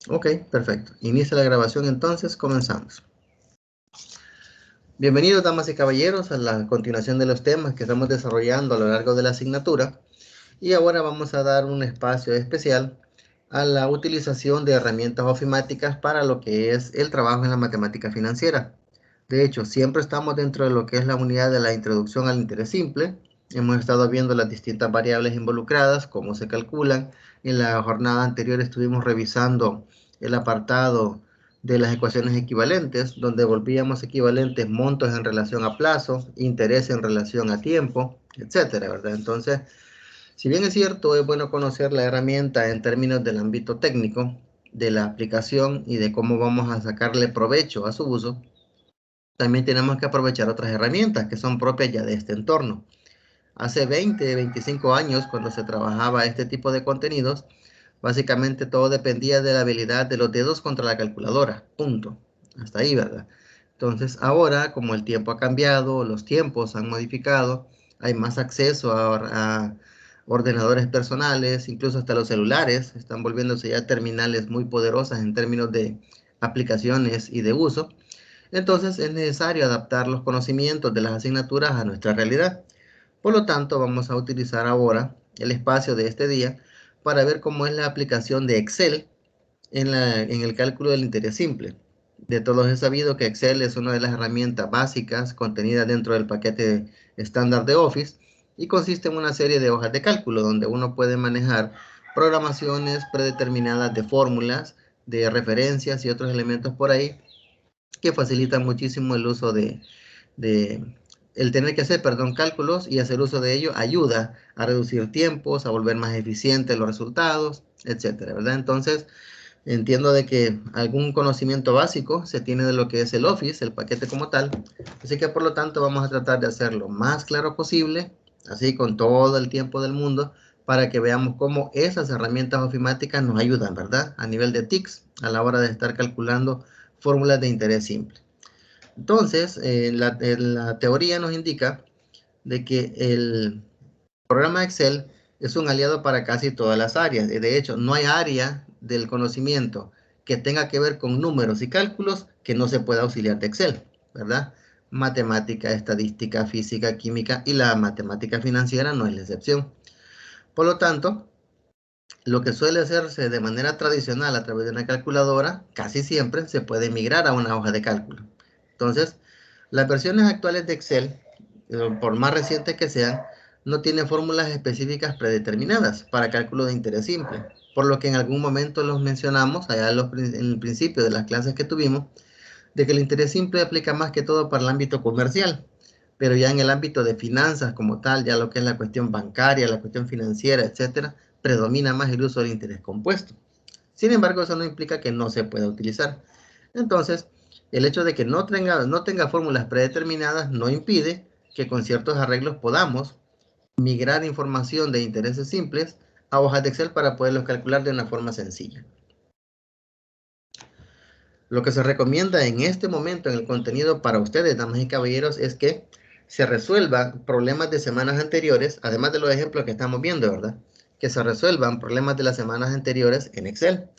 Ok, perfecto. Inicia la grabación entonces, comenzamos. Bienvenidos, damas y caballeros, a la continuación de los temas que estamos desarrollando a lo largo de la asignatura. Y ahora vamos a dar un espacio especial a la utilización de herramientas ofimáticas para lo que es el trabajo en la matemática financiera. De hecho, siempre estamos dentro de lo que es la unidad de la introducción al interés simple. Hemos estado viendo las distintas variables involucradas, cómo se calculan. En la jornada anterior estuvimos revisando el apartado de las ecuaciones equivalentes, donde volvíamos equivalentes montos en relación a plazo, interés en relación a tiempo, etcétera, ¿verdad? Entonces, si bien es cierto, es bueno conocer la herramienta en términos del ámbito técnico, de la aplicación y de cómo vamos a sacarle provecho a su uso, también tenemos que aprovechar otras herramientas que son propias ya de este entorno. Hace 20, 25 años, cuando se trabajaba este tipo de contenidos, básicamente todo dependía de la habilidad de los dedos contra la calculadora, punto. Hasta ahí, ¿verdad? Entonces, ahora, como el tiempo ha cambiado, los tiempos han modificado, hay más acceso a ordenadores personales, incluso hasta los celulares están volviéndose ya terminales muy poderosas en términos de aplicaciones y de uso. Entonces, es necesario adaptar los conocimientos de las asignaturas a nuestra realidad. Por lo tanto, vamos a utilizar ahora el espacio de este día para ver cómo es la aplicación de Excel en el cálculo del interés simple. De todos es sabido que Excel es una de las herramientas básicas contenidas dentro del paquete estándar de Office y consiste en una serie de hojas de cálculo donde uno puede manejar programaciones predeterminadas de fórmulas, de referencias y otros elementos por ahí que facilitan muchísimo el uso de el tener que hacer, perdón, cálculos y hacer uso de ello ayuda a reducir tiempos, a volver más eficientes los resultados, etcétera, ¿verdad? Entonces, entiendo de que algún conocimiento básico se tiene de lo que es el Office, el paquete como tal, así que por lo tanto vamos a tratar de hacerlo más claro posible, así con todo el tiempo del mundo, para que veamos cómo esas herramientas ofimáticas nos ayudan, ¿verdad? A nivel de TICS, a la hora de estar calculando fórmulas de interés simple. Entonces, la teoría nos indica de que el programa Excel es un aliado para casi todas las áreas. De hecho, no hay área del conocimiento que tenga que ver con números y cálculos que no se pueda auxiliar de Excel, ¿verdad? Matemática, estadística, física, química y la matemática financiera no es la excepción. Por lo tanto, lo que suele hacerse de manera tradicional a través de una calculadora, casi siempre se puede migrar a una hoja de cálculo. Entonces, las versiones actuales de Excel, por más recientes que sean, no tienen fórmulas específicas predeterminadas para cálculo de interés simple, por lo que en algún momento los mencionamos allá en el principio de las clases que tuvimos, de que el interés simple aplica más que todo para el ámbito comercial, pero ya en el ámbito de finanzas como tal, ya lo que es la cuestión bancaria, la cuestión financiera, etcétera, predomina más el uso del interés compuesto. Sin embargo, eso no implica que no se pueda utilizar. Entonces, el hecho de que no tenga fórmulas predeterminadas no impide que con ciertos arreglos podamos migrar información de intereses simples a hojas de Excel para poderlos calcular de una forma sencilla. Lo que se recomienda en este momento en el contenido para ustedes, damas y caballeros, es que se resuelvan problemas de semanas anteriores, además de los ejemplos que estamos viendo, ¿verdad? Que se resuelvan problemas de las semanas anteriores en Excel,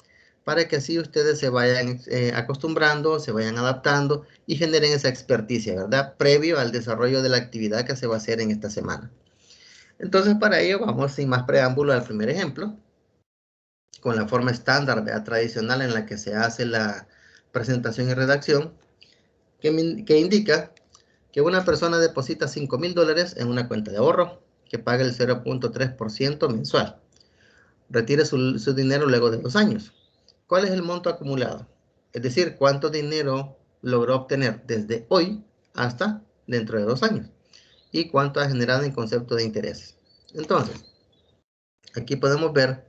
para que así ustedes se vayan acostumbrando, se vayan adaptando y generen esa experticia, ¿verdad? Previo al desarrollo de la actividad que se va a hacer en esta semana. Entonces, para ello vamos sin más preámbulo al primer ejemplo, con la forma estándar, ¿verdad? Tradicional en la que se hace la presentación y redacción, que indica que una persona deposita $5,000 en una cuenta de ahorro que paga el 0.3% mensual. Retire su dinero luego de 2 años. ¿Cuál es el monto acumulado? Es decir, cuánto dinero logró obtener desde hoy hasta dentro de 2 años. Y cuánto ha generado en concepto de intereses. Entonces, aquí podemos ver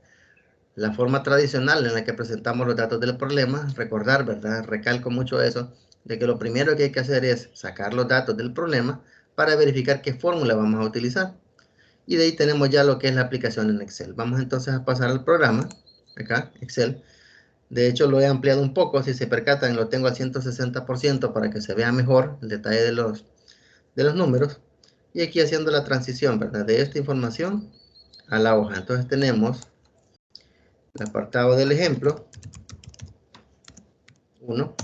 la forma tradicional en la que presentamos los datos del problema. Recordar, ¿verdad? Recalco mucho eso, de que lo primero que hay que hacer es sacar los datos del problema para verificar qué fórmula vamos a utilizar. Y de ahí tenemos ya lo que es la aplicación en Excel. Vamos entonces a pasar al programa, acá, Excel. De hecho, lo he ampliado un poco, si se percatan, lo tengo al 160% para que se vea mejor el detalle de los números. Y aquí haciendo la transición, ¿verdad? De esta información a la hoja. Entonces tenemos el apartado del ejemplo, 1.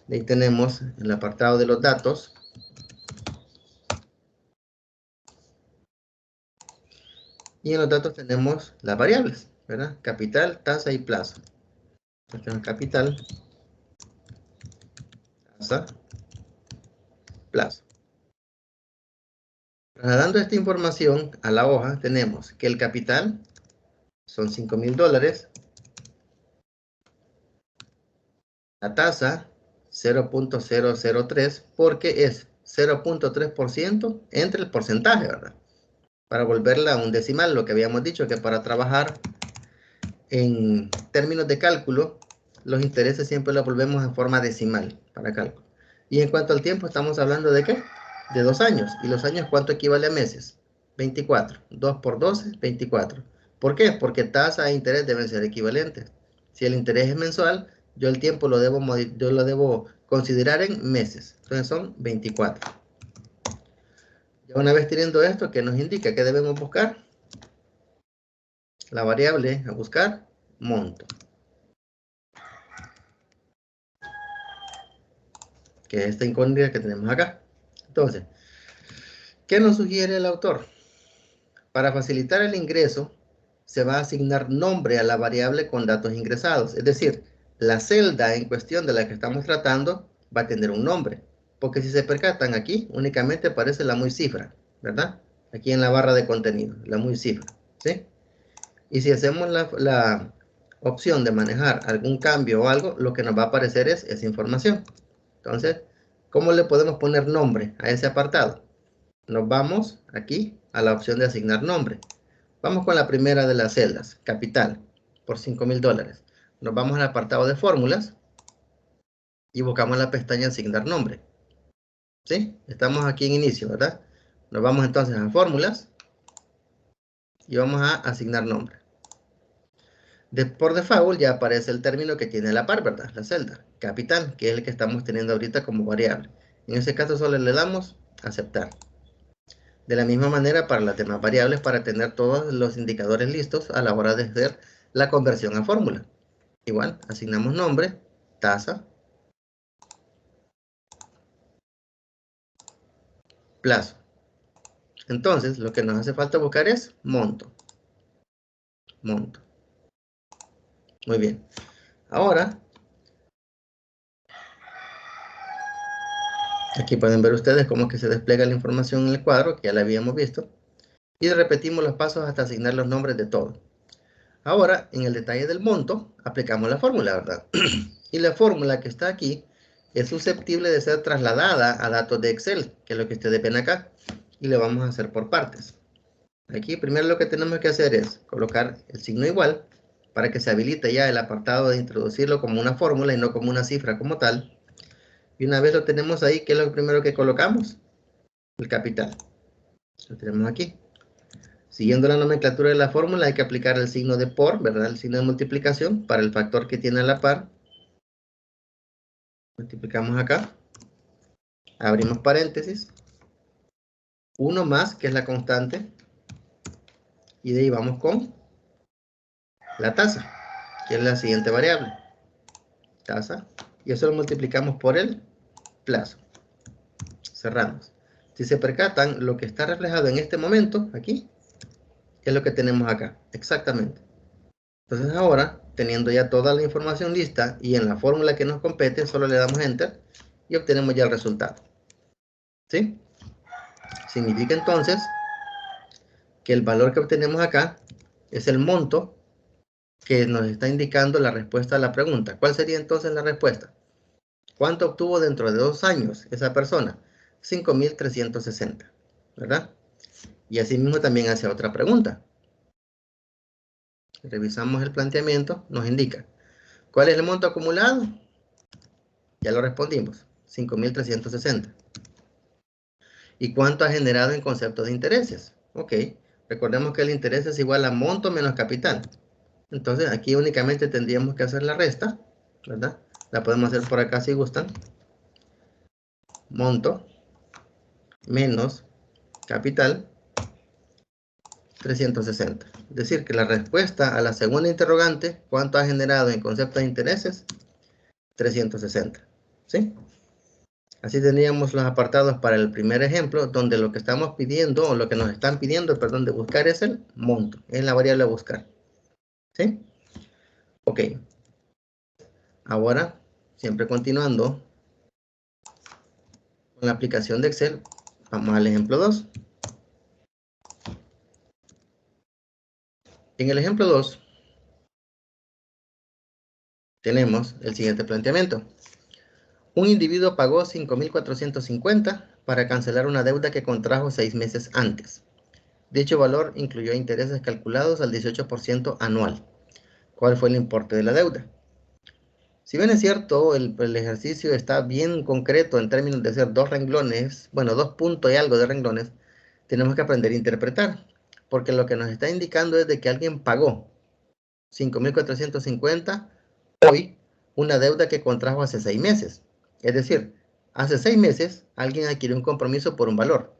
Ahí tenemos el apartado de los datos. Y en los datos tenemos las variables, ¿verdad? Capital, tasa y plazo. Tenemos capital, tasa, plazo. Trasladando esta información a la hoja, tenemos que el capital son $5,000. La tasa 0.003 porque es 0.3% entre el porcentaje, ¿verdad? Para volverla a un decimal, lo que habíamos dicho que para trabajar en términos de cálculo, los intereses siempre los volvemos en forma decimal para cálculo. Y en cuanto al tiempo, estamos hablando de ¿qué? De 2 años. ¿Y los años cuánto equivale a meses? 24. 2 por 12, 24. ¿Por qué? Porque tasa e interés deben ser equivalentes. Si el interés es mensual, yo el tiempo lo debo considerar en meses. Entonces son 24. Ya una vez teniendo esto, ¿qué nos indica? ¿Qué debemos buscar? La variable a buscar, monto. Que es esta incógnita que tenemos acá. Entonces, ¿qué nos sugiere el autor? Para facilitar el ingreso, se va a asignar nombre a la variable con datos ingresados. Es decir, la celda en cuestión de la que estamos tratando va a tener un nombre. Porque si se percatan aquí, únicamente aparece la muy cifra, ¿verdad? Aquí en la barra de contenido, la muy cifra, ¿sí? Y si hacemos la opción de manejar algún cambio o algo, lo que nos va a aparecer es esa información. Entonces, ¿cómo le podemos poner nombre a ese apartado? Nos vamos aquí a la opción de asignar nombre. Vamos con la primera de las celdas, capital, por $5,000. Nos vamos al apartado de fórmulas y buscamos la pestaña asignar nombre. ¿Sí? Estamos aquí en inicio, ¿verdad? Nos vamos entonces a fórmulas y vamos a asignar nombre. Por default ya aparece el término que tiene la par, ¿verdad? La celda, capital, que es el que estamos teniendo ahorita como variable. En ese caso solo le damos aceptar. De la misma manera para las demás variables para tener todos los indicadores listos a la hora de hacer la conversión a fórmula. Igual, asignamos nombre, tasa, plazo. Entonces, lo que nos hace falta buscar es monto. Monto. Muy bien. Ahora, aquí pueden ver ustedes cómo es que se despliega la información en el cuadro, que ya la habíamos visto. Y repetimos los pasos hasta asignar los nombres de todo. Ahora, en el detalle del monto, aplicamos la fórmula, ¿verdad? Y la fórmula que está aquí es susceptible de ser trasladada a datos de Excel, que es lo que ustedes ven acá. Y lo vamos a hacer por partes. Aquí primero lo que tenemos que hacer es colocar el signo igual para que se habilite ya el apartado de introducirlo como una fórmula y no como una cifra como tal. Y una vez lo tenemos ahí, ¿qué es lo primero que colocamos? El capital. Lo tenemos aquí. Siguiendo la nomenclatura de la fórmula hay que aplicar el signo de por, ¿verdad? El signo de multiplicación para el factor que tiene a la par. Multiplicamos acá. Abrimos paréntesis. 1 más, que es la constante. Y de ahí vamos con la tasa, que es la siguiente variable. Tasa. Y eso lo multiplicamos por el plazo. Cerramos. Si se percatan, lo que está reflejado en este momento, aquí, es lo que tenemos acá. Exactamente. Entonces ahora, teniendo ya toda la información lista y en la fórmula que nos compete, solo le damos Enter y obtenemos ya el resultado. ¿Sí? Significa entonces que el valor que obtenemos acá es el monto que nos está indicando la respuesta a la pregunta. ¿Cuál sería entonces la respuesta? ¿Cuánto obtuvo dentro de 2 años esa persona? 5,360, ¿verdad? Y asimismo también hace otra pregunta. Revisamos el planteamiento, nos indica, ¿cuál es el monto acumulado? Ya lo respondimos, 5,360. ¿Y cuánto ha generado en concepto de intereses? Ok, recordemos que el interés es igual a monto menos capital. Entonces aquí únicamente tendríamos que hacer la resta, ¿verdad? La podemos hacer por acá si gustan. Monto menos capital 360. Es decir, que la respuesta a la segunda interrogante, ¿cuánto ha generado en concepto de intereses? 360. ¿Sí? Así teníamos los apartados para el primer ejemplo, donde lo que estamos pidiendo, o lo que nos están pidiendo, perdón, de buscar es el monto, es la variable a buscar. ¿Sí? Ok. Ahora, siempre continuando con la aplicación de Excel, vamos al ejemplo 2. En el ejemplo 2, tenemos el siguiente planteamiento. Un individuo pagó 5.450 para cancelar una deuda que contrajo 6 meses antes. Dicho valor incluyó intereses calculados al 18% anual. ¿Cuál fue el importe de la deuda? Si bien es cierto, el ejercicio está bien concreto en términos de hacer dos renglones, bueno, 2 puntos y algo de renglones, tenemos que aprender a interpretar, porque lo que nos está indicando es de que alguien pagó 5.450 hoy una deuda que contrajo hace 6 meses. Es decir, hace 6 meses alguien adquirió un compromiso por un valor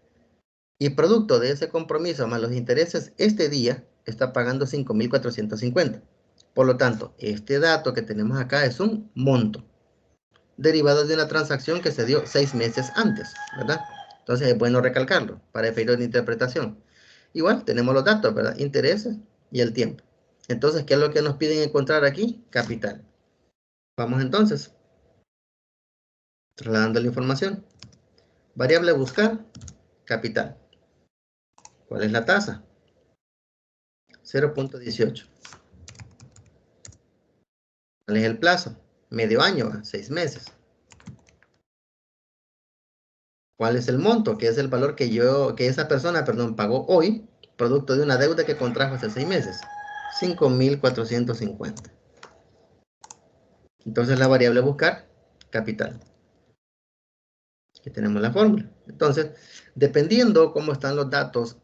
y producto de ese compromiso más los intereses, este día está pagando 5.450. Por lo tanto, este dato que tenemos acá es un monto derivado de una transacción que se dio 6 meses antes, ¿verdad? Entonces es bueno recalcarlo para efectos de interpretación. Igual tenemos los datos, ¿verdad? Intereses y el tiempo. Entonces, ¿qué es lo que nos piden encontrar aquí? Capital. Vamos entonces, trasladando la información. Variable buscar, capital. ¿Cuál es la tasa? 0.18. ¿Cuál es el plazo? Medio año, 6 meses. ¿Cuál es el monto? Que es el valor que esa persona, perdón, pagó hoy, producto de una deuda que contrajo hace 6 meses. 5.450. Entonces la variable buscar, capital. Aquí tenemos la fórmula. Entonces, dependiendo cómo están los datos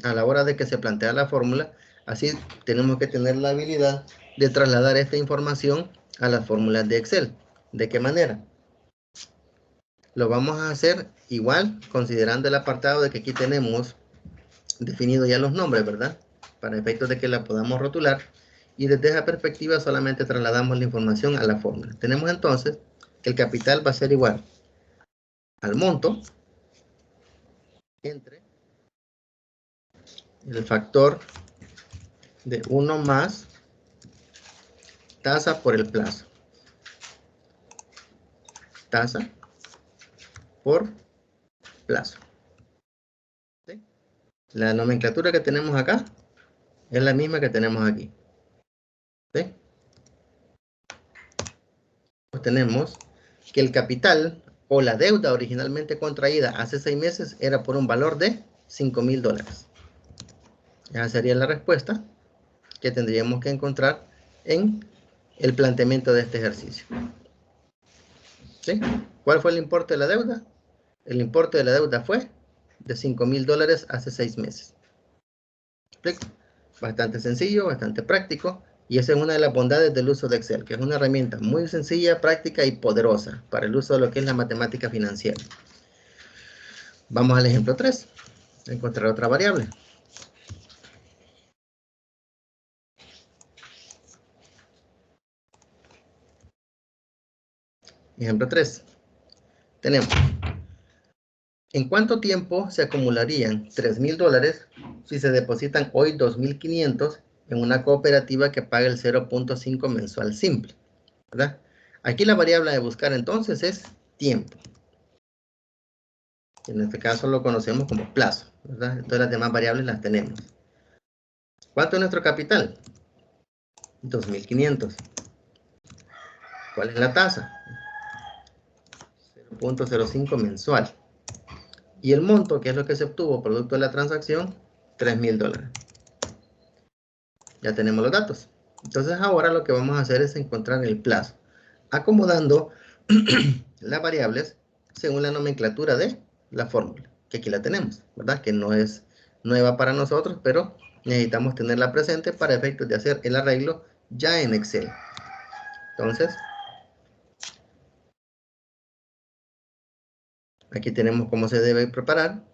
a la hora de que se plantea la fórmula, así tenemos que tener la habilidad de trasladar esta información a las fórmulas de Excel. ¿De qué manera? Lo vamos a hacer igual, considerando el apartado de que aquí tenemos definido ya los nombres, ¿verdad? Para efectos de que la podamos rotular. Y desde esa perspectiva solamente trasladamos la información a la fórmula. Tenemos entonces que el capital va a ser igual al monto entre el factor de 1 más tasa por el plazo. Tasa por plazo. ¿Sí? La nomenclatura que tenemos acá es la misma que tenemos aquí. ¿Sí? Pues tenemos que el capital o la deuda originalmente contraída hace 6 meses era por un valor de $5.000. Esa sería la respuesta que tendríamos que encontrar en el planteamiento de este ejercicio. ¿Sí? ¿Cuál fue el importe de la deuda? El importe de la deuda fue de $5.000 hace 6 meses. ¿Explico? Bastante sencillo, bastante práctico. Y esa es una de las bondades del uso de Excel, que es una herramienta muy sencilla, práctica y poderosa para el uso de lo que es la matemática financiera. Vamos al ejemplo 3. Encontrar otra variable. Ejemplo 3. Tenemos, ¿en cuánto tiempo se acumularían $3.000 si se depositan hoy 2.500 en una cooperativa que paga el 0.5 mensual simple? ¿Verdad? Aquí la variable de buscar entonces es tiempo. En este caso lo conocemos como plazo, ¿verdad? Entonces las demás variables las tenemos. ¿Cuánto es nuestro capital? 2.500. ¿Cuál es la tasa? 0.05 mensual. Y el monto, que es lo que se obtuvo producto de la transacción, $3.000. Ya tenemos los datos. Entonces ahora lo que vamos a hacer es encontrar el plazo, acomodando las variables según la nomenclatura de la fórmula, que aquí la tenemos, ¿verdad? Que no es nueva para nosotros, pero necesitamos tenerla presente para efectos de hacer el arreglo ya en Excel. Entonces, aquí tenemos cómo se debe preparar.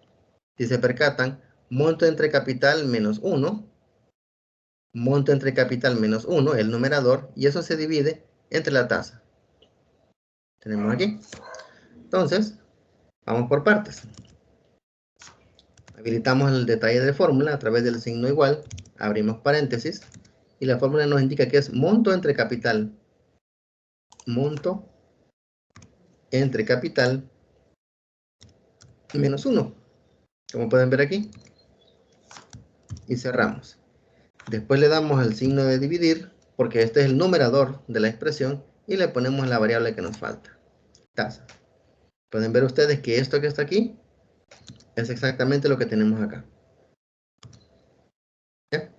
Si se percatan, monto entre capital menos 1, monto entre capital menos 1, el numerador, y eso se divide entre la tasa. Tenemos aquí. Entonces, vamos por partes. Habilitamos el detalle de fórmula a través del signo igual. Abrimos paréntesis. Y la fórmula nos indica que es monto entre capital. Monto entre capital menos 1. Como pueden ver aquí. Y cerramos. Después le damos el signo de dividir, porque este es el numerador de la expresión, y le ponemos la variable que nos falta, tasa. Pueden ver ustedes que esto que está aquí es exactamente lo que tenemos acá. ¿Ya?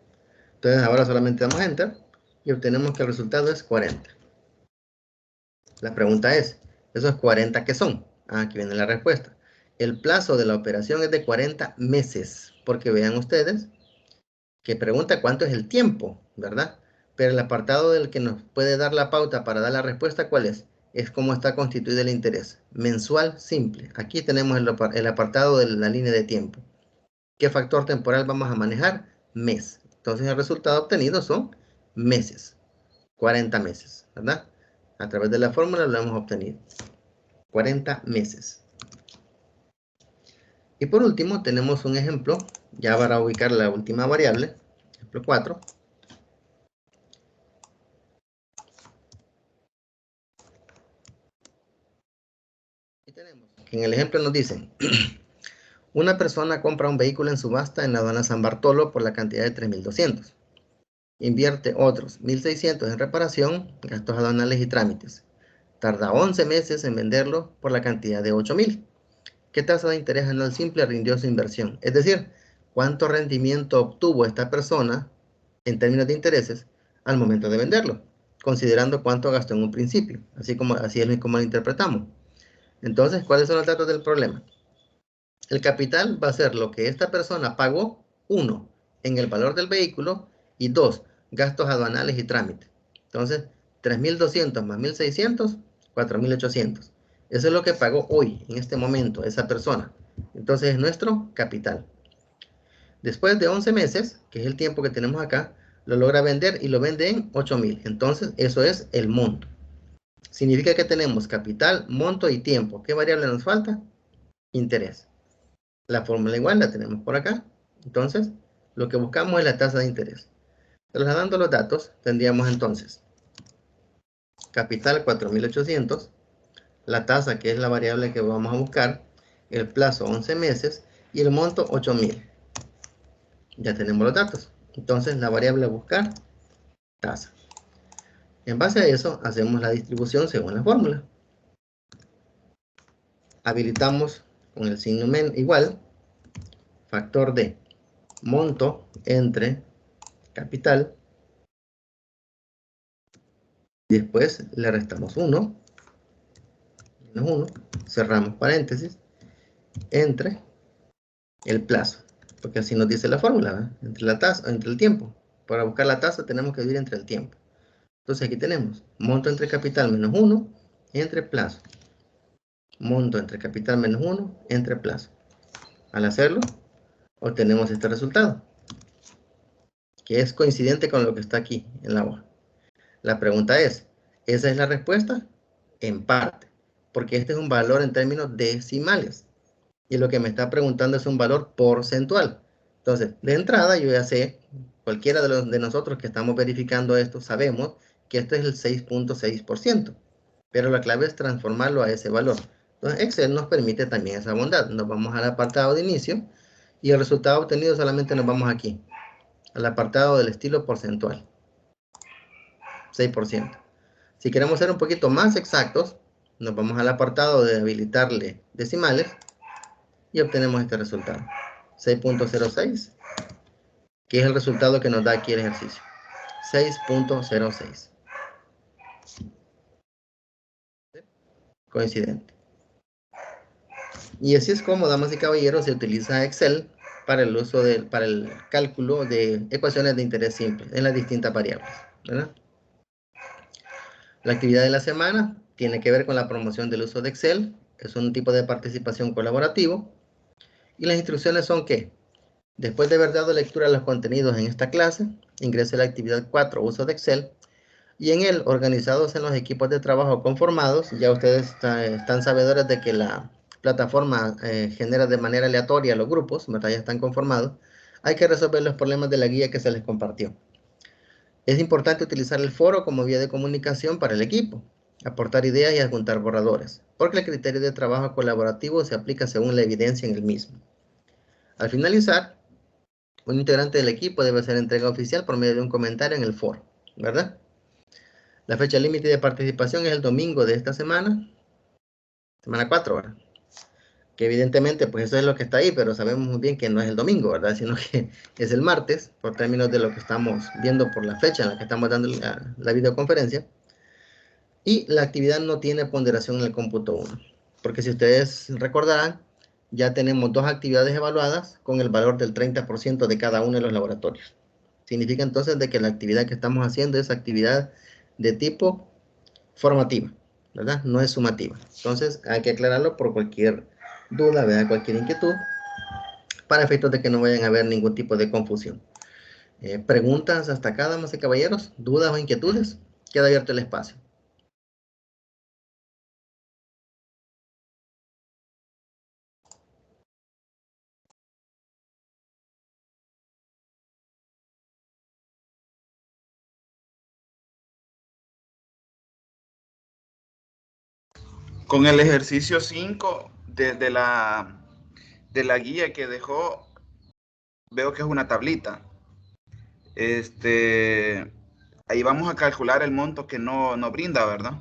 Entonces ahora solamente damos Enter y obtenemos que el resultado es 40. La pregunta es, ¿esos 40 qué son? Aquí viene la respuesta. El plazo de la operación es de 40 meses, porque vean ustedes que pregunta cuánto es el tiempo, ¿verdad? Pero el apartado del que nos puede dar la pauta para dar la respuesta, ¿cuál es? Es cómo está constituido el interés. Mensual simple. Aquí tenemos el apartado de la línea de tiempo. ¿Qué factor temporal vamos a manejar? Mes. Entonces el resultado obtenido son meses. 40 meses, ¿verdad? A través de la fórmula lo hemos obtenido. 40 meses. Y por último tenemos un ejemplo, ya para ubicar la última variable, ejemplo 4. Y tenemos que en el ejemplo nos dicen, una persona compra un vehículo en subasta en la aduana San Bartolo por la cantidad de 3.200. Invierte otros 1.600 en reparación, gastos aduanales y trámites. Tarda 11 meses en venderlo por la cantidad de 8.000. ¿Qué tasa de interés anual simple rindió su inversión? Es decir, ¿cuánto rendimiento obtuvo esta persona en términos de intereses al momento de venderlo? Considerando cuánto gastó en un principio. Así es como lo interpretamos. Entonces, ¿cuáles son los datos del problema? El capital va a ser lo que esta persona pagó, 1, en el valor del vehículo, y 2, gastos aduanales y trámites. Entonces, 3.200 más 1.600, 4.800. Eso es lo que pagó hoy, en este momento, esa persona. Entonces, es nuestro capital. Después de 11 meses, que es el tiempo que tenemos acá, lo logra vender y lo vende en 8.000. Entonces, eso es el monto. Significa que tenemos capital, monto y tiempo. ¿Qué variable nos falta? Interés. La fórmula igual la tenemos por acá. Entonces, lo que buscamos es la tasa de interés. Trasladando los datos, tendríamos entonces capital 4.800, la tasa que es la variable que vamos a buscar, el plazo 11 meses y el monto 8.000. Ya tenemos los datos. Entonces, la variable a buscar, tasa. En base a eso, hacemos la distribución según la fórmula. Habilitamos con el signo igual, factor de monto entre capital. Después le restamos 1, menos 1, cerramos paréntesis, entre el plazo, porque así nos dice la fórmula, ¿verdad? Entre la tasa, entre el tiempo. Para buscar la tasa tenemos que dividir entre el tiempo. Entonces aquí tenemos monto entre capital menos 1, entre plazo. Monto entre capital menos 1, entre plazo. Al hacerlo, obtenemos este resultado, que es coincidente con lo que está aquí en la hoja. La pregunta es, ¿esa es la respuesta? En parte, porque este es un valor en términos decimales. Y lo que me está preguntando es un valor porcentual. Entonces, de entrada, yo ya sé, cualquiera de nosotros que estamos verificando esto, sabemos que esto es el 6.6%. Pero la clave es transformarlo a ese valor. Entonces, Excel nos permite también esa bondad. Nos vamos al apartado de inicio y el resultado obtenido solamente nos vamos aquí, al apartado del estilo porcentual. 6%. Si queremos ser un poquito más exactos, nos vamos al apartado de habilitarle decimales y obtenemos este resultado. 6.06, que es el resultado que nos da aquí el ejercicio. 6.06. Coincidente. Y así es como, damas y caballeros, se utiliza Excel para el uso para el cálculo de ecuaciones de interés simple en las distintas variables, ¿verdad? La actividad de la semana tiene que ver con la promoción del uso de Excel. Es un tipo de participación colaborativo. Y las instrucciones son que, después de haber dado lectura a los contenidos en esta clase, ingrese a la actividad 4, uso de Excel, Y en él, organizados en los equipos de trabajo conformados, ya ustedes están sabedores de que la plataforma genera de manera aleatoria los grupos, ¿verdad? Ya están conformados. Hay que resolver los problemas de la guía que se les compartió. Es importante utilizar el foro como vía de comunicación para el equipo, aportar ideas y adjuntar borradores, porque el criterio de trabajo colaborativo se aplica según la evidencia en el mismo. Al finalizar, un integrante del equipo debe hacer entrega oficial por medio de un comentario en el foro, ¿verdad? La fecha límite de participación es el domingo de esta semana, semana 4, ¿verdad? Que evidentemente, pues eso es lo que está ahí, pero sabemos muy bien que no es el domingo, ¿verdad? Sino que es el martes, por términos de lo que estamos viendo por la fecha en la que estamos dando la videoconferencia. Y la actividad no tiene ponderación en el cómputo 1, porque si ustedes recordarán, ya tenemos dos actividades evaluadas con el valor del 30% de cada uno de los laboratorios. Significa entonces de que la actividad que estamos haciendo es actividad de tipo formativa, ¿verdad? No es sumativa. Entonces hay que aclararlo por cualquier duda, ¿verdad? Cualquier inquietud, para efectos de que no vayan a haber ningún tipo de confusión. Preguntas hasta acá, damas y caballeros, dudas o inquietudes, queda abierto el espacio. Con el ejercicio 5 de la guía que dejó, veo que es una tablita. Este, ahí vamos a calcular el monto que no brinda, ¿verdad?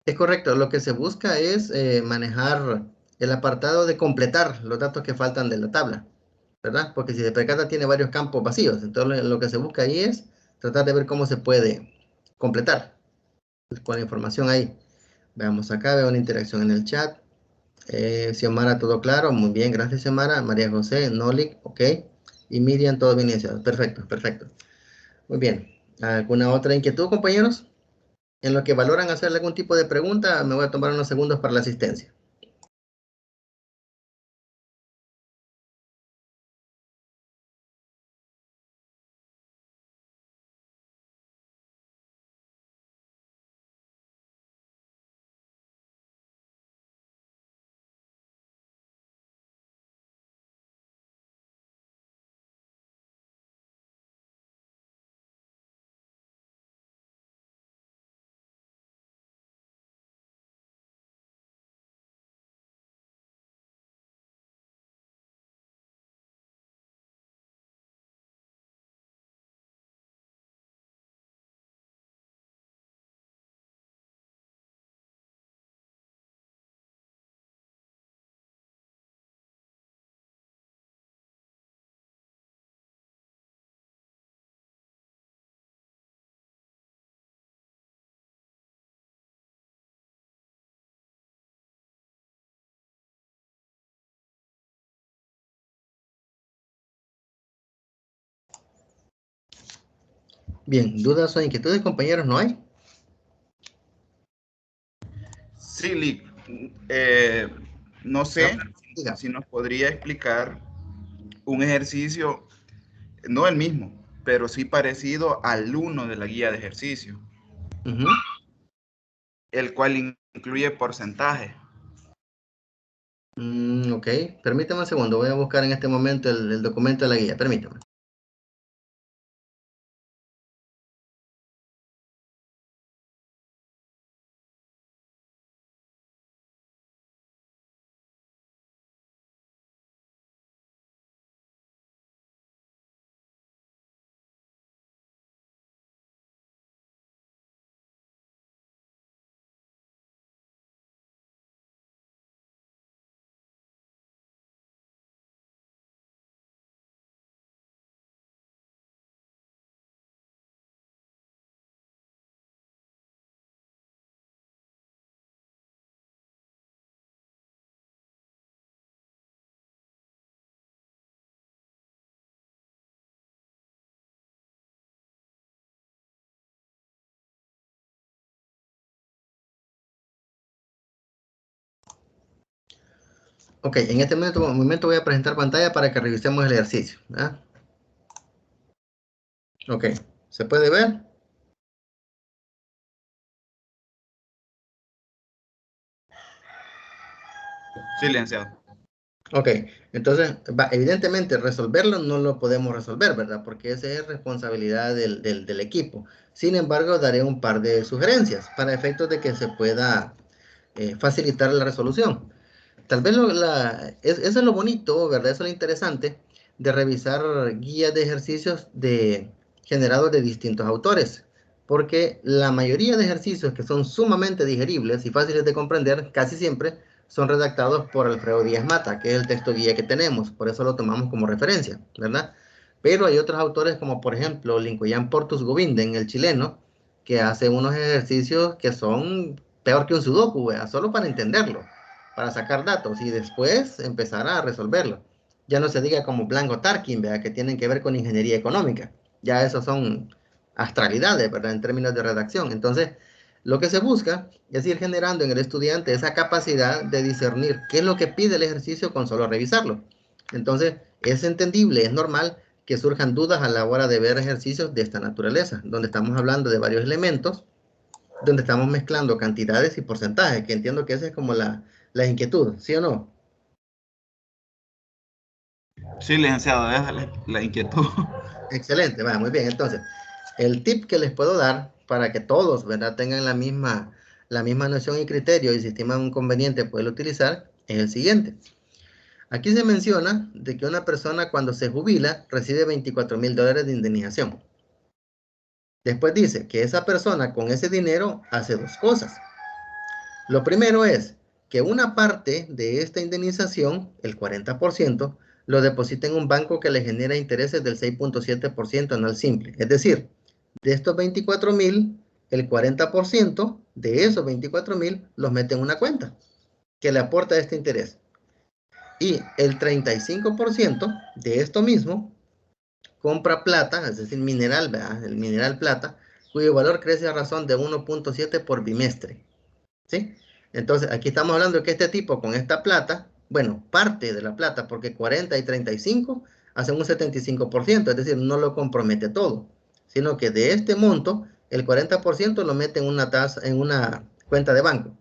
Es correcto, lo que se busca es manejar el apartado de completar los datos que faltan de la tabla, ¿verdad? Porque si de percata tiene varios campos vacíos, entonces lo que se busca ahí es tratar de ver cómo se puede completar con la información ahí. Veamos acá, veo una interacción en el chat. Xiomara, todo claro, muy bien, gracias Xiomara. María José, Nolik, ok. Y Miriam, todo bien iniciado. Perfecto, perfecto. Muy bien. ¿Alguna otra inquietud, compañeros? En lo que valoran hacerle algún tipo de pregunta, me voy a tomar unos segundos para la asistencia. Bien, ¿dudas o inquietudes, compañeros? ¿No hay? Sí, Lick, no Ah, sé diga. si nos podría explicar un ejercicio, no el mismo, pero sí parecido al uno de la guía de ejercicio, Ujú. el cual incluye porcentaje. Ok, permítame un segundo, voy a buscar en este momento el documento de la guía, permítame. Ok, en este momento voy a presentar pantalla para que revisemos el ejercicio. ¿Ah? Ok, ¿se puede ver? Silenciado. Ok, entonces, evidentemente resolverlo no lo podemos resolver, ¿verdad? Porque esa es responsabilidad del equipo. Sin embargo, daré un par de sugerencias para efectos de que se pueda facilitar la resolución. Tal vez eso es lo bonito, ¿verdad? Eso es lo interesante de revisar guías de ejercicios generados de distintos autores. Porque la mayoría de ejercicios que son sumamente digeribles y fáciles de comprender, casi siempre son redactados por Alfredo Díaz Mata, que es el texto guía que tenemos. Por eso lo tomamos como referencia, ¿verdad? Pero hay otros autores como por ejemplo Lincoln Portus Govinden, el chileno, que hace unos ejercicios que son peor que un sudoku, ¿verdad? Solo para entenderlo, para sacar datos y después empezar a resolverlo. Ya no se diga como Blanco Tarkin, ¿verdad? Que tienen que ver con ingeniería económica. Ya esos son astralidades, ¿verdad? En términos de redacción. Entonces, lo que se busca es ir generando en el estudiante esa capacidad de discernir qué es lo que pide el ejercicio con solo revisarlo. Entonces, es entendible, es normal que surjan dudas a la hora de ver ejercicios de esta naturaleza, donde estamos hablando de varios elementos, donde estamos mezclando cantidades y porcentajes, que entiendo que esa es como la inquietud, ¿sí o no? Sí, licenciado, déjale la inquietud. Excelente, va, muy bien. Entonces, el tip que les puedo dar para que todos, ¿verdad?, tengan la misma noción y criterio y si estiman conveniente poderlo utilizar, es el siguiente. Aquí se menciona de que una persona cuando se jubila recibe $24,000 de indemnización. Después dice que esa persona con ese dinero hace dos cosas. Lo primero es que una parte de esta indemnización, el 40%, lo deposita en un banco que le genera intereses del 6.7% anual simple. Es decir, de estos 24,000, el 40% de esos 24,000 los mete en una cuenta que le aporta este interés. Y el 35% de esto mismo compra plata, es decir, mineral, ¿verdad? El mineral plata, cuyo valor crece a razón de 1.7 por bimestre. ¿Sí? Entonces, aquí estamos hablando de que este tipo con esta plata, bueno, parte de la plata, porque 40 y 35 hacen un 75%, es decir, no lo compromete todo, sino que de este monto, el 40% lo mete en una tasa, en una cuenta de banco,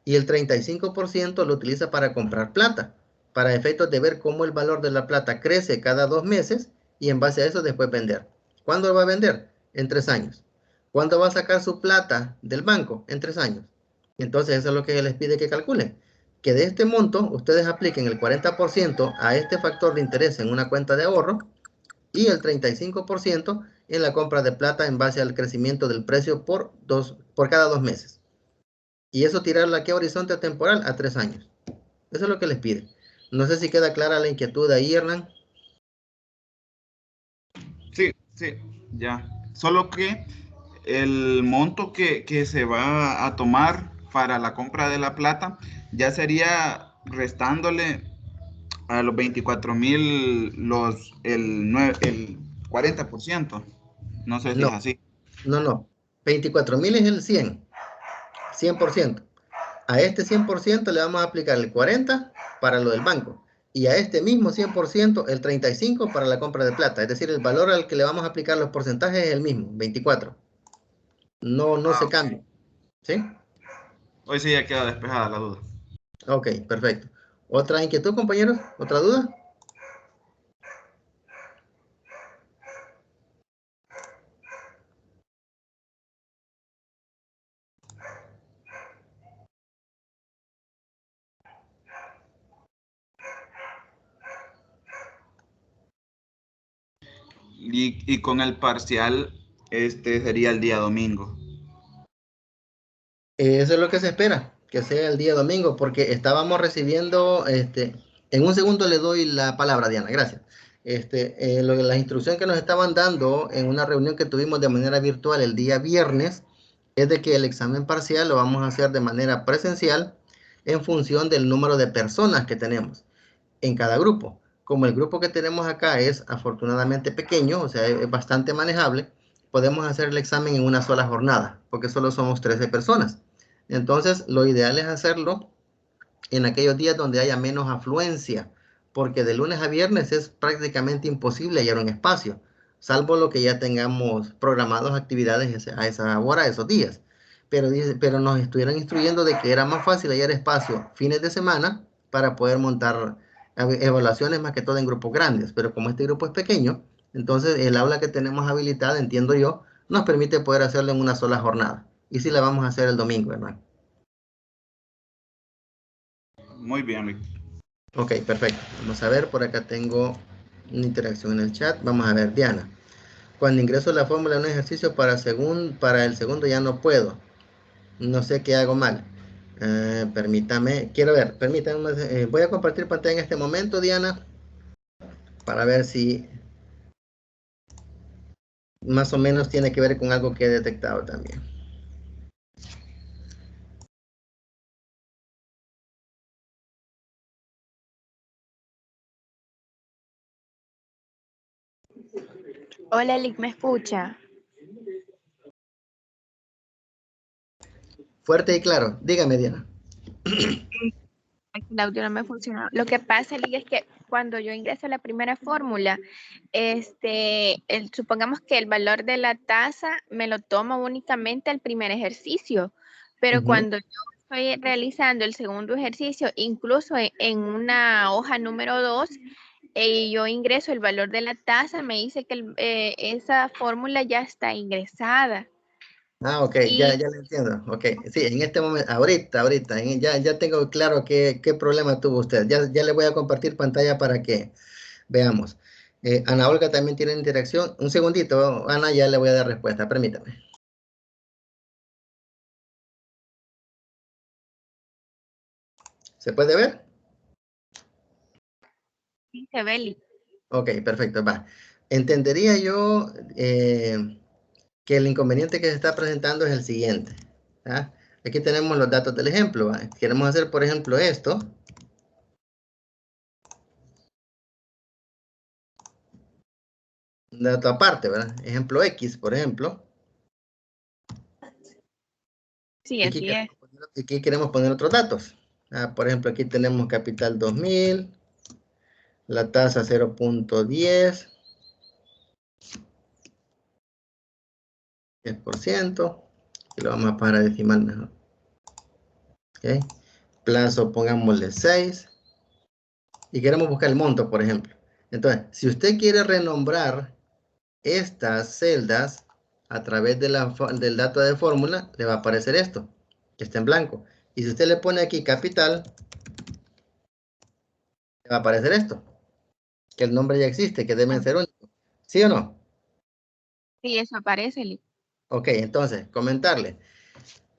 y el 35% lo utiliza para comprar plata, para efectos de ver cómo el valor de la plata crece cada 2 meses, y en base a eso después vender. ¿Cuándo lo va a vender? En 3 años. ¿Cuándo va a sacar su plata del banco? En 3 años. Entonces eso es lo que se les pide que calculen. Que de este monto ustedes apliquen el 40% a este factor de interés en una cuenta de ahorro y el 35% en la compra de plata en base al crecimiento del precio por cada 2 meses. Y eso tirarlo aquí a horizonte temporal a 3 años. Eso es lo que les pide. No sé si queda clara la inquietud ahí, Hernán. Sí, sí, ya. Solo que el monto que se va a tomar para la compra de la plata ya sería restándole a los 24,000 el 40%. No sé si es No, así. no. 24,000 es el 100%. A este 100% le vamos a aplicar el 40 para lo del banco. Y a este mismo 100% el 35 para la compra de plata. Es decir, el valor al que le vamos a aplicar los porcentajes es el mismo, 24. No, no Ah, se ok. cambia. ¿Sí? Hoy sí ya queda despejada la duda. Ok, perfecto. ¿Otra inquietud, compañeros? ¿Otra duda? Y con el parcial, este sería el día domingo. Eso es lo que se espera, que sea el día domingo, porque estábamos recibiendo, en un segundo le doy la palabra, Diana, gracias. La instrucción que nos estaban dando en una reunión que tuvimos de manera virtual el día viernes es de que el examen parcial lo vamos a hacer de manera presencial en función del número de personas que tenemos en cada grupo. Como el grupo que tenemos acá es afortunadamente pequeño, o sea, es bastante manejable, podemos hacer el examen en una sola jornada, porque solo somos 13 personas. Entonces, lo ideal es hacerlo en aquellos días donde haya menos afluencia, porque de lunes a viernes es prácticamente imposible hallar un espacio, salvo lo que ya tengamos programados actividades a esa hora, esos días. Pero nos estuvieron instruyendo de que era más fácil hallar espacio fines de semana para poder montar evaluaciones más que todo en grupos grandes. Pero como este grupo es pequeño, entonces el aula que tenemos habilitada, entiendo yo, nos permite poder hacerlo en una sola jornada. Y sí la vamos a hacer el domingo, ¿verdad? Muy bien, Rick. Ok, perfecto. Vamos a ver, por acá tengo una interacción en el chat. Vamos a ver, Diana. Cuando ingreso la fórmula en un ejercicio para el segundo ya no puedo. No sé qué hago mal. Permítame, quiero ver, permítame, voy a compartir pantalla en este momento, Diana, para ver si más o menos tiene que ver con algo que he detectado también. Hola, Lick, ¿me escucha? Fuerte y claro. Dígame, Diana. El audio no me funcionó. Lo que pasa, Lick, es que cuando yo ingreso a la primera fórmula, supongamos que el valor de la tasa me lo toma únicamente el primer ejercicio, pero cuando yo estoy realizando el segundo ejercicio, incluso en una hoja número 2, yo ingreso el valor de la tasa, me dice que esa fórmula ya está ingresada. Ah, ok, ya lo entiendo. Ok, sí, en este momento, ahorita, ya tengo claro qué problema tuvo usted. Ya le voy a compartir pantalla para que veamos. Ana Olga también tiene interacción. Un segundito, Ana, ya le voy a dar respuesta, permítame. ¿Se puede ver? Sí, se ve, Lick. Ok, perfecto, va. Entendería yo que el inconveniente que se está presentando es el siguiente. ¿Ah? Aquí tenemos los datos del ejemplo. ¿Va? Queremos hacer, por ejemplo, esto. Un dato aparte, ¿verdad? Ejemplo X, por ejemplo. Sí, así es. Aquí queremos poner otros datos. Por ejemplo, aquí tenemos capital 2000, la tasa 0.10, 10%, y lo vamos a pasar a decimal mejor. ¿Okay? Plazo, pongámosle 6, y queremos buscar el monto, por ejemplo. Entonces, si usted quiere renombrar estas celdas a través del dato de fórmula, le va a aparecer esto, que está en blanco. Y si usted le pone aquí capital, le va a aparecer esto, que el nombre ya existe, que deben ser únicos. ¿Sí o no? Sí, eso aparece, Lick. Ok, entonces, comentarle.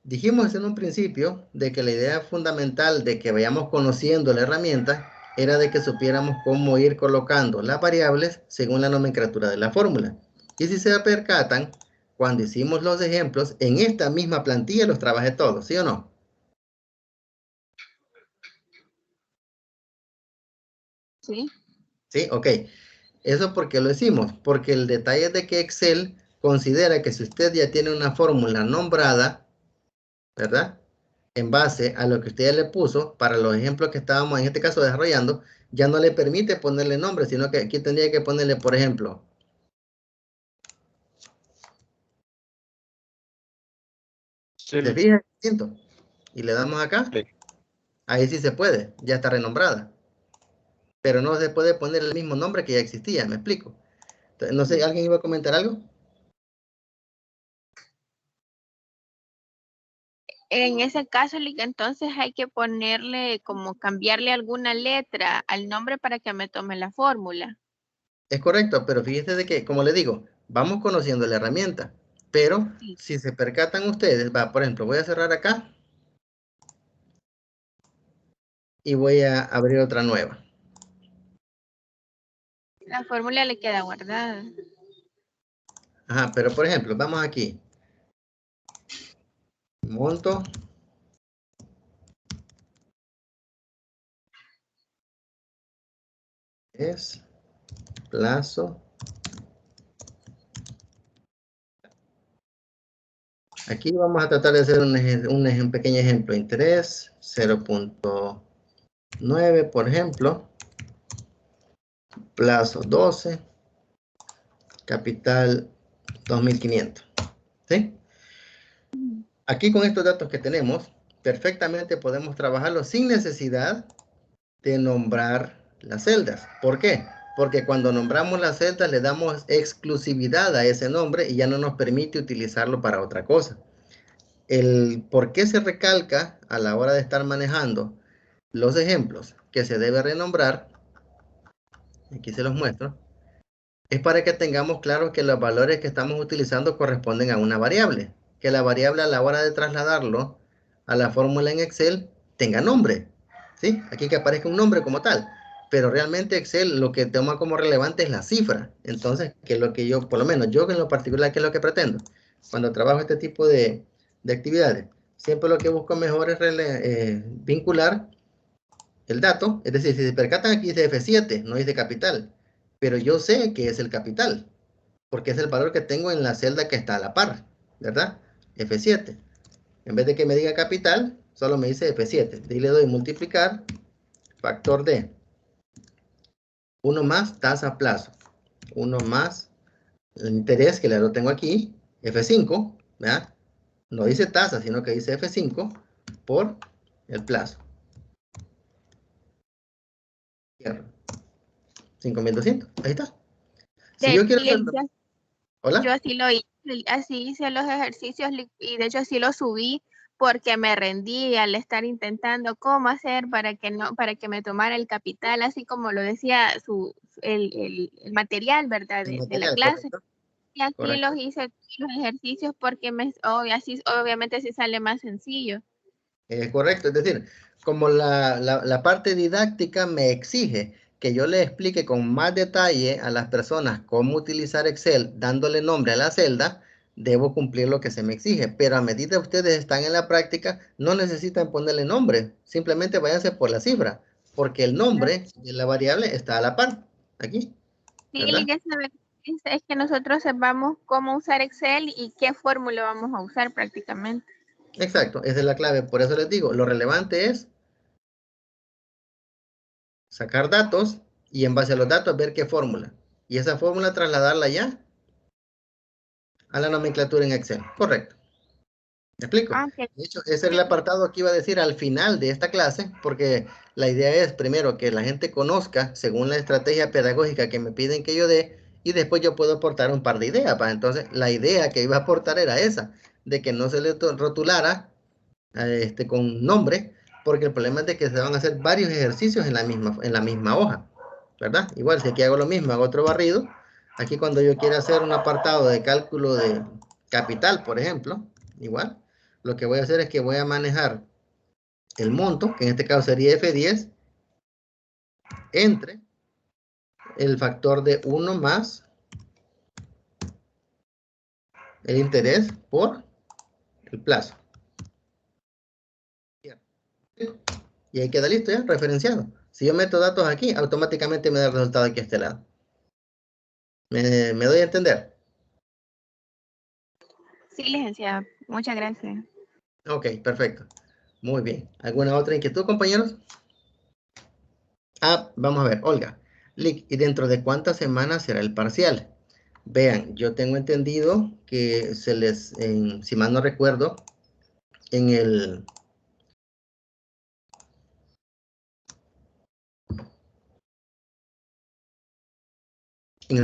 Dijimos en un principio de que la idea fundamental de que vayamos conociendo la herramienta era de que supiéramos cómo ir colocando las variables según la nomenclatura de la fórmula. Y si se percatan, cuando hicimos los ejemplos, en esta misma plantilla los trabajé todos, ¿sí o no? Sí. Sí, ok. Eso porque lo hicimos, porque el detalle es de que Excel considera que si usted ya tiene una fórmula nombrada, ¿verdad? En base a lo que usted ya le puso, para los ejemplos que estábamos en este caso desarrollando, ya no le permite ponerle nombre, sino que aquí tendría que ponerle, por ejemplo, Sí, ¿se fija? Y le damos acá, ahí sí se puede, ya está renombrada, pero no se puede poner el mismo nombre que ya existía, ¿me explico? Entonces, no sé, ¿alguien iba a comentar algo? En ese caso, Lick, entonces hay que ponerle como cambiarle alguna letra al nombre para que me tome la fórmula. Es correcto, pero fíjese de que, como le digo, vamos conociendo la herramienta, pero Sí. si se percatan ustedes, va, por ejemplo, voy a cerrar acá y voy a abrir otra nueva. La fórmula le queda guardada. Ajá, pero por ejemplo, vamos aquí. Monto. Es plazo. Aquí vamos a tratar de hacer un pequeño ejemplo. Interés 0.10. 9, por ejemplo, plazo 12, capital 2.500. ¿Sí? Aquí con estos datos que tenemos, perfectamente podemos trabajarlo sin necesidad de nombrar las celdas. ¿Por qué? Porque cuando nombramos las celdas le damos exclusividad a ese nombre y ya no nos permite utilizarlo para otra cosa. El por qué se recalca a la hora de estar manejando los ejemplos que se debe renombrar, aquí se los muestro, es para que tengamos claro que los valores que estamos utilizando corresponden a una variable, que la variable a la hora de trasladarlo a la fórmula en Excel tenga nombre, ¿sí? Aquí que aparezca un nombre como tal, pero realmente Excel lo que toma como relevante es la cifra. Entonces, que es lo que yo, por lo menos yo en lo particular, que es lo que pretendo, cuando trabajo este tipo de actividades, siempre lo que busco mejor es vincular el dato, es decir, si se percatan aquí dice F7, no dice capital, pero yo sé que es el capital, porque es el valor que tengo en la celda que está a la par, ¿verdad? F7. En vez de que me diga capital, solo me dice F7. Y le doy multiplicar, factor de 1 más tasa plazo, 1 más el interés, que lo tengo aquí, F5, ¿verdad? No dice tasa, sino que dice F5 por el plazo. 5.200, ahí está. Si yo quiero hacerlo... Yo ¿Hola? así lo hice, así hice los ejercicios y de hecho así lo subí porque me rendí al estar intentando cómo hacer para que no, para que me tomara el capital, así como lo decía el material, ¿verdad? El De la material, clase. correcto. Y así los Correcto. hice los ejercicios porque así, obviamente sí sale más sencillo. Correcto, es decir, como la parte didáctica me exige que yo le explique con más detalle a las personas cómo utilizar Excel dándole nombre a la celda, debo cumplir lo que se me exige. Pero a medida que ustedes están en la práctica, no necesitan ponerle nombre, simplemente váyanse por la cifra, porque el nombre de la variable está a la par, aquí, Sí, ¿verdad? hay que saber, es que nosotros sepamos cómo usar Excel y qué fórmula vamos a usar prácticamente. Exacto, esa es la clave. Por eso les digo, lo relevante es sacar datos y en base a los datos ver qué fórmula. Y esa fórmula trasladarla ya a la nomenclatura en Excel. Correcto. ¿Me explico? Ah, ok. De hecho, ese es el apartado que iba a decir al final de esta clase, porque la idea es primero que la gente conozca según la estrategia pedagógica que me piden que yo dé y después yo puedo aportar un par de ideas. Entonces, la idea que iba a aportar era esa, de que no se le rotulara con nombre, porque el problema es de que se van a hacer varios ejercicios en la misma hoja, ¿verdad? Igual si aquí hago lo mismo, hago otro barrido, aquí cuando yo quiera hacer un apartado de cálculo de capital, por ejemplo, igual, lo que voy a hacer es que voy a manejar el monto, que en este caso sería F10, entre el factor de 1 más el interés por el plazo. Y ahí queda listo ya, referenciado. Si yo meto datos aquí, automáticamente me da el resultado aquí a este lado. ¿Me doy a entender? Sí, licenciada, muchas gracias. Ok, perfecto. Muy bien. ¿Alguna otra inquietud, compañeros? Vamos a ver, Olga. Lick, ¿y dentro de cuántas semanas será el parcial? Vean, yo tengo entendido que si mal no recuerdo, en el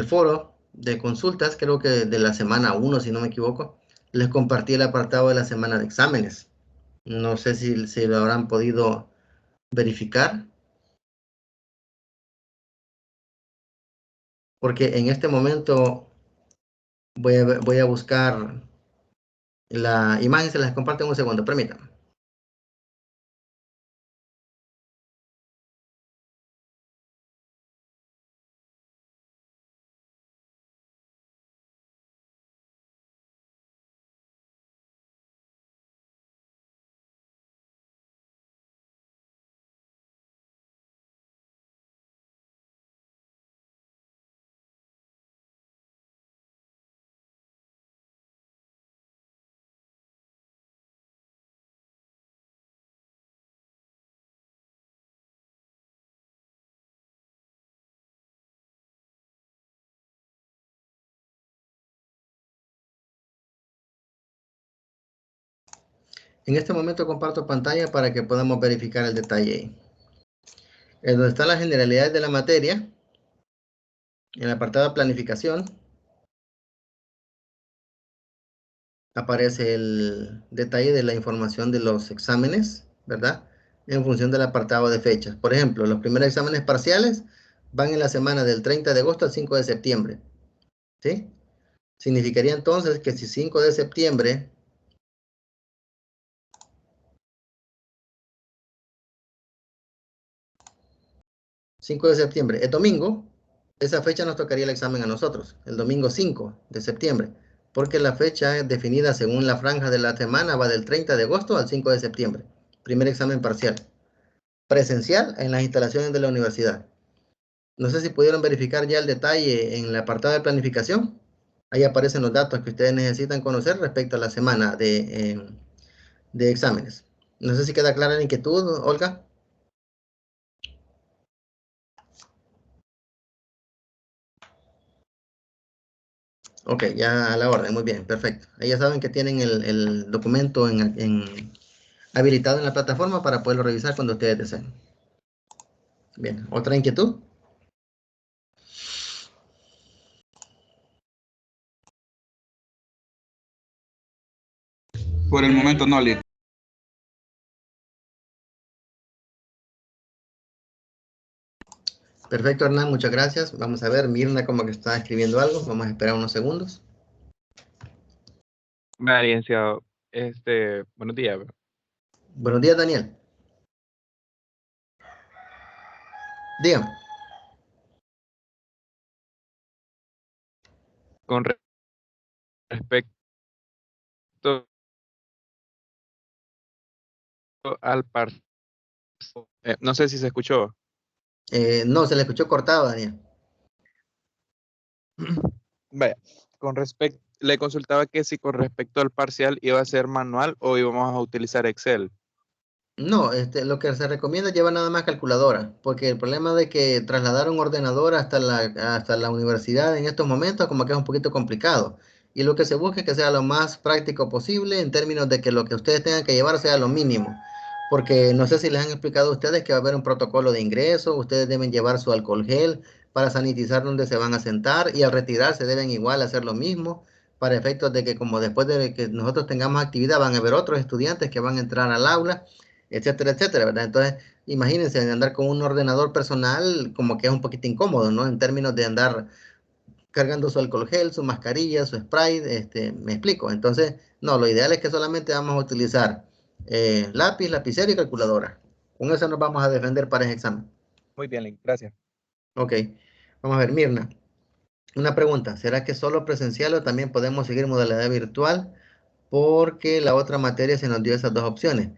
foro de consultas, creo que de la semana 1, si no me equivoco, les compartí el apartado de la semana de exámenes. No sé si lo habrán podido verificar, porque en este momento voy a buscar la imagen, se las comparto en un segundo, permítanme. En este momento comparto pantalla para que podamos verificar el detalle ahí. Es donde están las generalidades de la materia, en el apartado de planificación, aparece el detalle de la información de los exámenes, ¿verdad? En función del apartado de fechas. Por ejemplo, los primeros exámenes parciales van en la semana del 30 de agosto al 5 de septiembre, ¿sí? Significaría entonces que si 5 de septiembre, 5 de septiembre es domingo, esa fecha nos tocaría el examen a nosotros, el domingo 5 de septiembre, porque la fecha es definida según la franja de la semana, va del 30 de agosto al 5 de septiembre. Primer examen parcial. Presencial en las instalaciones de la universidad. No sé si pudieron verificar ya el detalle en el apartado de planificación. Ahí aparecen los datos que ustedes necesitan conocer respecto a la semana de exámenes. No sé si queda clara la inquietud, Olga. Ok, ya a la orden, muy bien, perfecto. Ahí ya saben que tienen el documento habilitado en la plataforma para poderlo revisar cuando ustedes deseen. Bien, ¿otra inquietud? Por el momento no, Lid. Perfecto, Hernán, muchas gracias. Vamos a ver, Mirna como que está escribiendo algo. Vamos a esperar unos segundos. Licenciado, buenos días. Buenos días, Daniel. Dígame. Con respecto al parcial, no sé si se escuchó. No, se le escuchó cortado, Daniel. Vaya, le consultaba que si con respecto al parcial iba a ser manual o íbamos a utilizar Excel. No, lo que se recomienda es llevar nada más calculadora, porque el problema de que trasladar un ordenador hasta la universidad en estos momentos como que es un poquito complicado. Y lo que se busca es que sea lo más práctico posible en términos de que lo que ustedes tengan que llevar sea lo mínimo. Porque no sé si les han explicado a ustedes que va a haber un protocolo de ingreso, ustedes deben llevar su alcohol gel para sanitizar donde se van a sentar y al retirarse deben igual hacer lo mismo para efectos de que como después de que nosotros tengamos actividad van a haber otros estudiantes que van a entrar al aula, etcétera, etcétera, ¿verdad? Entonces, imagínense andar con un ordenador personal como que es un poquito incómodo, ¿no? En términos de andar cargando su alcohol gel, su mascarilla, su spray, me explico. Entonces, no, lo ideal es que solamente vamos a utilizar lápiz, lapicero y calculadora. Con eso nos vamos a defender para ese examen. Muy bien, Link, gracias. Ok, vamos a ver, Mirna. Una pregunta, ¿será que solo presencial o también podemos seguir modalidad virtual? Porque la otra materia se nos dio esas dos opciones.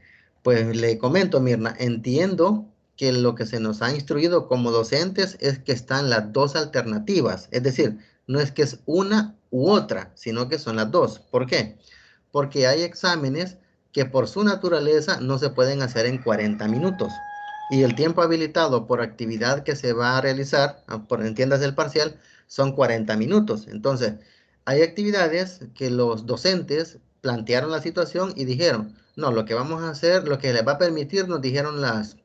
Pues le comento, Mirna, entiendo que lo que se nos ha instruido como docentes es que están las dos alternativas. Es decir, no es que es una u otra, sino que son las dos. ¿Por qué? Porque hay exámenes que por su naturaleza no se pueden hacer en 40 minutos. Y el tiempo habilitado por actividad que se va a realizar, por entiendas el parcial, son 40 minutos. Entonces, hay actividades que los docentes plantearon la situación y dijeron, no, lo que vamos a hacer, lo que les va a permitir, nos dijeron las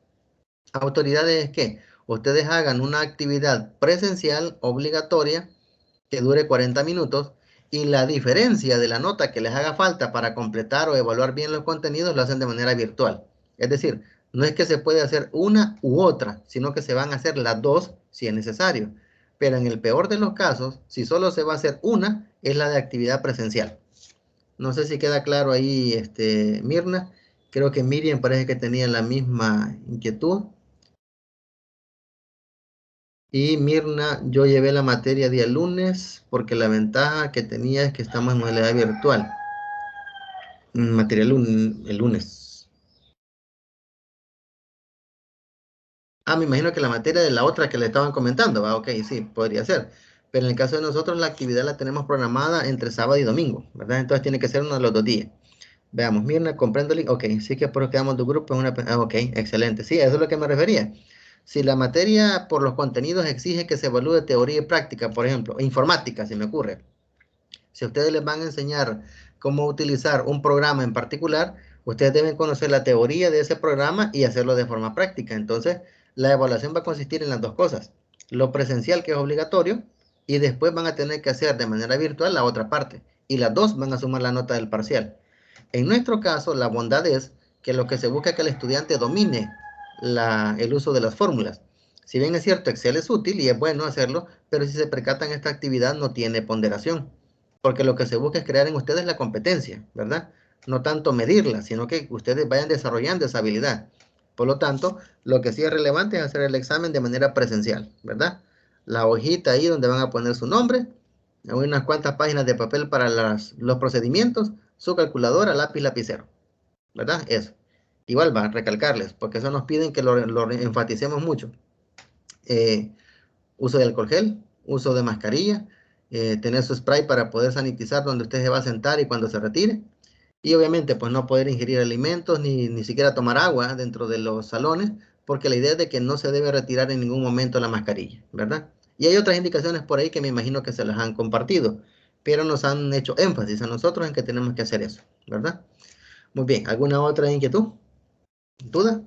autoridades es que ustedes hagan una actividad presencial obligatoria que dure 40 minutos y la diferencia de la nota que les haga falta para completar o evaluar bien los contenidos lo hacen de manera virtual. Es decir, no es que se puede hacer una u otra, sino que se van a hacer las dos si es necesario. Pero en el peor de los casos, si solo se va a hacer una, es la de actividad presencial. No sé si queda claro ahí, Mirna. Creo que Miriam parece que tenía la misma inquietud. Y Mirna, yo llevé la materia día lunes porque la ventaja que tenía es que estamos en modalidad virtual. Materia el lunes. Ah, me imagino que la materia de la otra que le estaban comentando, ¿va? Ok, sí, podría ser. Pero en el caso de nosotros, la actividad la tenemos programada entre sábado y domingo, ¿verdad? Entonces tiene que ser uno de los 2 días. Veamos, Mirna, comprendo el link. Ok, sí que por quedamos tu grupo en una... ok, excelente. Sí, eso es lo que me refería. Si la materia por los contenidos exige que se evalúe teoría y práctica, por ejemplo, informática, se me ocurre. Si a ustedes les van a enseñar cómo utilizar un programa en particular, Ustedes deben conocer la teoría de ese programa y hacerlo de forma práctica. Entonces, la evaluación va a consistir en las dos cosas. Lo presencial, que es obligatorio, y después van a tener que hacer de manera virtual la otra parte. Y las dos van a sumar la nota del parcial. En nuestro caso, la bondad es que lo que se busca es que el estudiante domine el uso de las fórmulas. Si bien es cierto, Excel es útil y es bueno hacerlo, pero si se percatan, esta actividad no tiene ponderación, porque lo que se busca es crear en ustedes la competencia, ¿verdad? No tanto medirla, sino que ustedes vayan desarrollando esa habilidad. Por lo tanto, lo que sí es relevante es hacer el examen de manera presencial, ¿verdad? La hojita ahí donde van a poner su nombre, unas cuantas páginas de papel para los procedimientos, su calculadora, lápiz, lapicero, ¿verdad? Eso. Igual va a recalcarles, porque eso nos piden que lo enfaticemos mucho. Uso de alcohol gel, uso de mascarilla, tener su spray para poder sanitizar donde usted se va a sentar y cuando se retire. Y obviamente, pues no poder ingerir alimentos ni siquiera tomar agua dentro de los salones, porque la idea es de que no se debe retirar en ningún momento la mascarilla, ¿verdad? Y hay otras indicaciones por ahí que me imagino que se las han compartido, pero nos han hecho énfasis a nosotros en que tenemos que hacer eso, ¿verdad? Muy bien, ¿alguna otra inquietud? ¿Duda?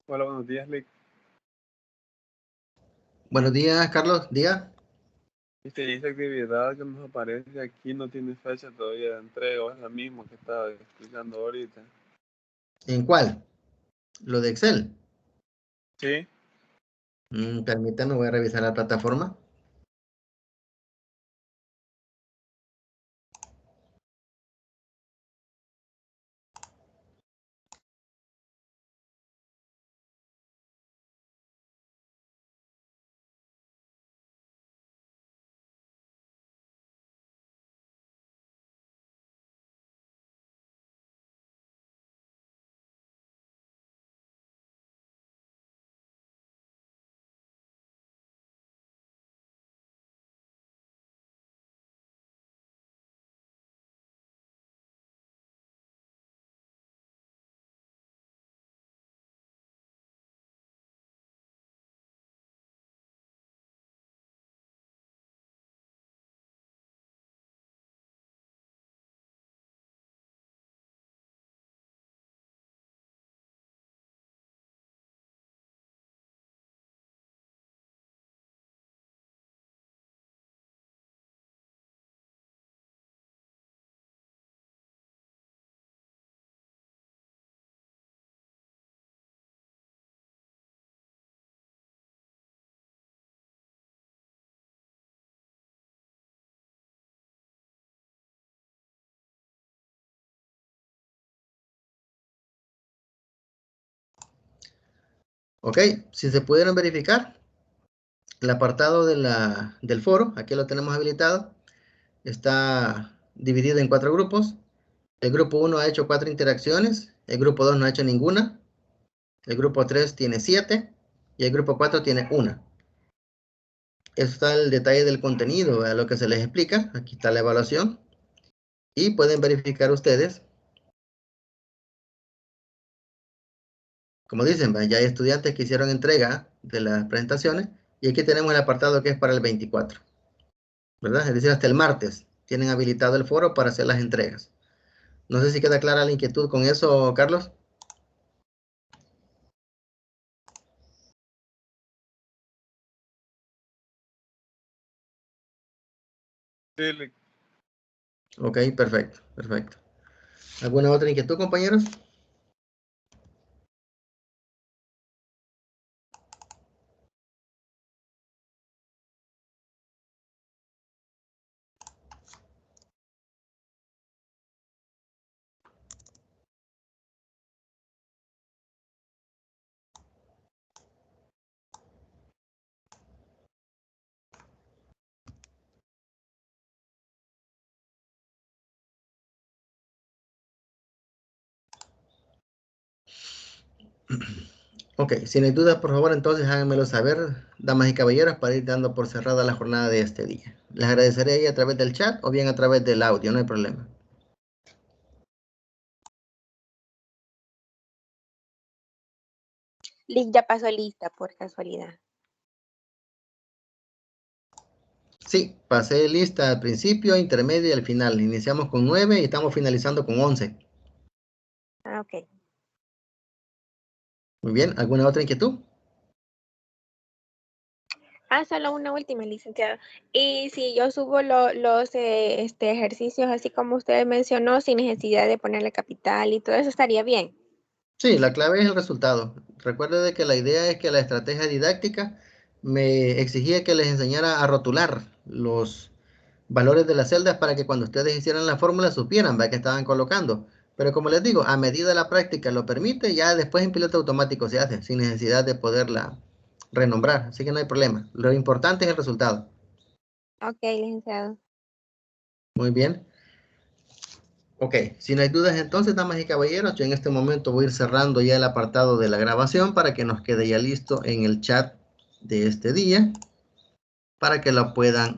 Hola, buenos días, Lick. Buenos días, Carlos. Diga. Esta actividad que nos aparece aquí no tiene fecha todavía de entrega, o es la misma que estaba explicando ahorita. ¿En cuál? ¿Lo de Excel? Sí, Permítame, voy a revisar la plataforma. Ok, si se pudieron verificar, el apartado del foro, aquí lo tenemos habilitado, está dividido en 4 grupos. El grupo 1 ha hecho 4 interacciones, el grupo 2 no ha hecho ninguna, el grupo 3 tiene 7 y el grupo 4 tiene 1. Está el detalle del contenido, a lo que se les explica. Aquí está la evaluación y pueden verificar ustedes. Como dicen, ya hay estudiantes que hicieron entrega de las presentaciones y aquí tenemos el apartado que es para el 24, ¿verdad? Es decir, hasta el martes tienen habilitado el foro para hacer las entregas. No sé si queda clara la inquietud con eso, Carlos. sí, Lick. Ok, perfecto, perfecto. ¿Alguna otra inquietud, compañeros? Ok, si no hay dudas, por favor, entonces háganmelo saber, damas y caballeros, para ir dando por cerrada la jornada de este día. Les agradeceré ahí a través del chat o bien a través del audio, no hay problema. Liz ya pasó lista por casualidad. Sí, pasé lista al principio, intermedio y al final. Iniciamos con 9 y estamos finalizando con 11. Ah, ok. Muy bien, ¿alguna otra inquietud? Solo una última, licenciado. Y si yo subo los ejercicios así como usted mencionó, sin necesidad de ponerle capital y todo eso, estaría bien. Sí, la clave es el resultado. Recuerde de que la idea es que la estrategia didáctica me exigía que les enseñara a rotular los valores de las celdas para que cuando ustedes hicieran la fórmula supieran, ¿va?, que estaban colocando. Pero como les digo, a medida la práctica lo permite, ya después en piloto automático se hace, sin necesidad de poderla renombrar. Así que no hay problema. Lo importante es el resultado. Ok, licenciado. Muy bien. Ok, si no hay dudas entonces, damas y caballeros, yo en este momento voy a ir cerrando ya el apartado de la grabación para que nos quede ya listo en el chat de este día, para que lo puedan